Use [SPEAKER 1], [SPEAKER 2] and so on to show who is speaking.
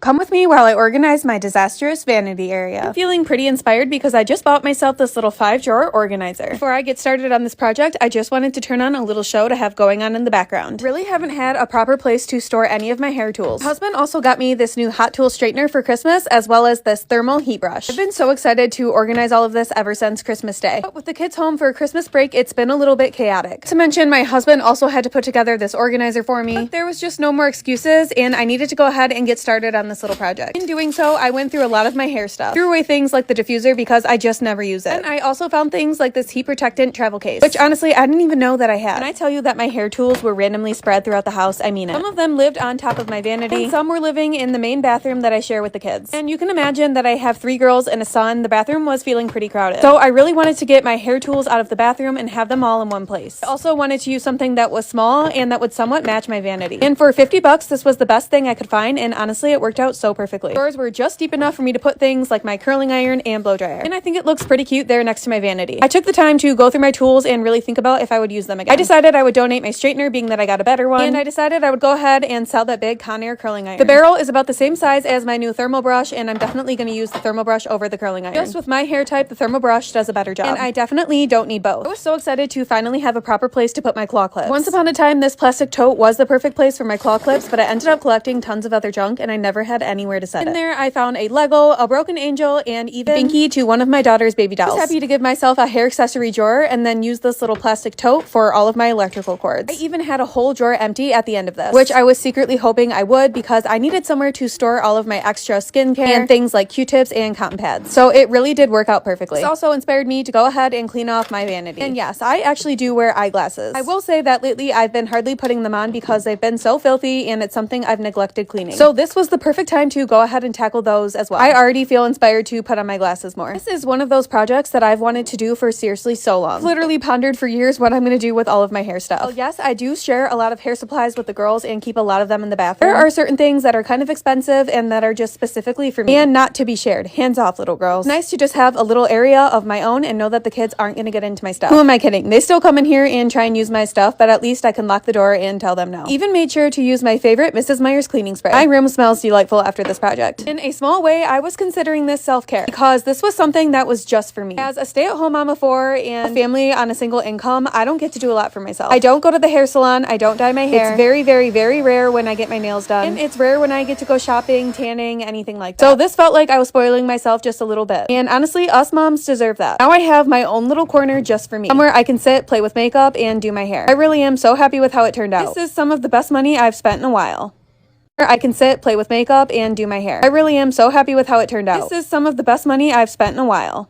[SPEAKER 1] Come with me while I organize my disastrous vanity area. I'm feeling pretty inspired because I just bought myself this little 5-drawer organizer. Before I get started on this project, I just wanted to turn on a little show to have going on in the background. Really haven't had a proper place to store any of my hair tools. My husband also got me this new Hot Tool straightener for Christmas, as well as this thermal heat brush. I've been so excited to organize all of this ever since Christmas Day. But with the kids home for Christmas break, it's been a little bit chaotic. To mention, my husband also had to put together this organizer for me. But there was just no more excuses, and I needed to go ahead and get started on this little project. In doing so, I went through a lot of my hair stuff. Threw away things like the diffuser because I just never use it. And I also found things like this heat protectant travel case, which honestly, I didn't even know that I had. And I tell you that my hair tools were randomly spread throughout the house, I mean it. Some of them lived on top of my vanity, and some were living in the main bathroom that I share with the kids. And you can imagine that I have 3 girls and a son. The bathroom was feeling pretty crowded. So I really wanted to get my hair tools out of the bathroom and have them all in one place. I also wanted to use something that was small and that would somewhat match my vanity. And for $50, this was the best thing I could find, and honestly, it worked out so perfectly. Drawers were just deep enough for me to put things like my curling iron and blow dryer. And I think it looks pretty cute there next to my vanity. I took the time to go through my tools and really think about if I would use them again. I decided I would donate my straightener, being that I got a better one, and I decided I would go ahead and sell that big Conair curling iron. The barrel is about the same size as my new thermal brush, and I'm definitely going to use the thermal brush over the curling iron. Just with my hair type, the thermal brush does a better job, and I definitely don't need both. I was so excited to finally have a proper place to put my claw clips. Once upon a time, this plastic tote was the perfect place for my claw clips, but I ended up collecting tons of other junk, and I never had anywhere to set it. In there, I found a Lego, a broken angel, and even a Binky to one of my daughter's baby dolls. I was happy to give myself a hair accessory drawer and then use this little plastic tote for all of my electrical cords. I even had a whole drawer empty at the end of this, which I was secretly hoping I would because I needed somewhere to store all of my extra skincare and things like Q-tips and cotton pads. So it really did work out perfectly. This also inspired me to go ahead and clean off my vanity. And yes, I actually do wear eyeglasses. I will say that lately I've been hardly putting them on because they've been so filthy and it's something I've neglected cleaning. So this was the perfect time to go ahead and tackle those as well. I already feel inspired to put on my glasses more. This is one of those projects that I've wanted to do for seriously so long. I've literally pondered for years what I'm going to do with all of my hair stuff. Well, yes, I do share a lot of hair supplies with the girls and keep a lot of them in the bathroom. There are certain things that are kind of expensive and that are just specifically for me and not to be shared. Hands off, little girls. It's nice to just have a little area of my own and know that the kids aren't going to get into my stuff. Who am I kidding? They still come in here and try and use my stuff, but at least I can lock the door and tell them no. Even made sure to use my favorite Mrs. Meyer's cleaning spray. My room smells delightful after this project. In a small way, I was considering this self-care because this was something that was just for me. As a stay-at-home mom of 4 and a family on a single income, I don't get to do a lot for myself. I don't go to the hair salon. I don't dye my hair. It's very, very, very rare when I get my nails done. And it's rare when I get to go shopping, tanning, anything like that. So this felt like I was spoiling myself just a little bit. And honestly, us moms deserve that. Now I have my own little corner just for me. Somewhere I can sit, play with makeup, and do my hair. I really am so happy with how it turned out. This is some of the best money I've spent in a while. I can sit, play with makeup, and do my hair. I really am so happy with how it turned out. This is some of the best money I've spent in a while.